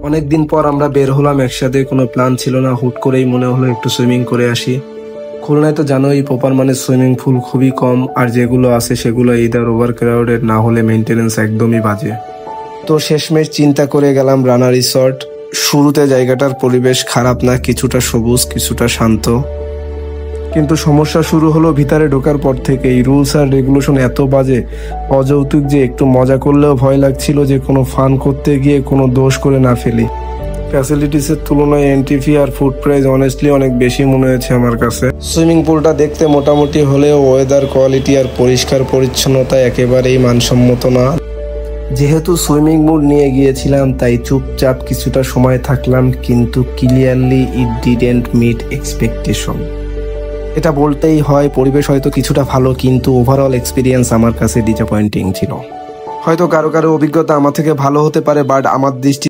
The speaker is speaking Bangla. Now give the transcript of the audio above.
অনেকদিন পর আমরা বের হলাম একসাথে, কোনো প্ল্যান ছিল না, হুট করেই মনে হলো একটু সুইমিং করে আসি। খুলনায় তো জানোই প্রপার মানে সুইমিং পুল খুবই কম, আর যেগুলো আছে সেগুলো ইদার ওভার ক্রাউডেড না হলে মেনটেনেন্স একদমই বাজে। তো শেষমেশ চিন্তা করে গেলাম রানা রিসর্ট। শুরুতে জায়গাটার পরিবেশ খারাপ না, কিছুটা সবুজ কিছুটা শান্ত, কিন্তু সমস্যা শুরু হলো ভিতরে ঢোকার পর থেকে। এই রুলস আর রেগুলেশন এত বাজে, অযৌক্তিক যে একটু মজা করলেও ভয় লাগছিল যে কোনো ফান করতে গিয়ে কোনো দোষ করে না ফেলি। ফ্যাসিলিটিসের তুলনায় এন্ট্রি ফি আর ফুড প্রাইস অনেস্টলি অনেক বেশি মনে হয়েছে আমার কাছে। সুইমিং পুলটা দেখতে মোটামুটি হলেও ওয়েদার কোয়ালিটি আর পরিষ্কার পরিচ্ছন্নতা একেবারেই মানসম্মত না। যেহেতু সুইমিং মুড নিয়ে গিয়েছিলাম তাই চুপচাপ কিছুটা সময় থাকলাম, কিন্তু clearly it didn't meet expectation. এটা বলতেই হয়, পরিবেশ হয়তো কিছুটা ভালো কিন্তু ওভারঅল এক্সপিরিয়েন্স আমার কাছে ডিসঅ্যাপয়েন্টিং ছিল। হয়তো কারো কারো অভিজ্ঞতা আমার থেকে ভালো হতে পারে, বাট আমার দৃষ্টি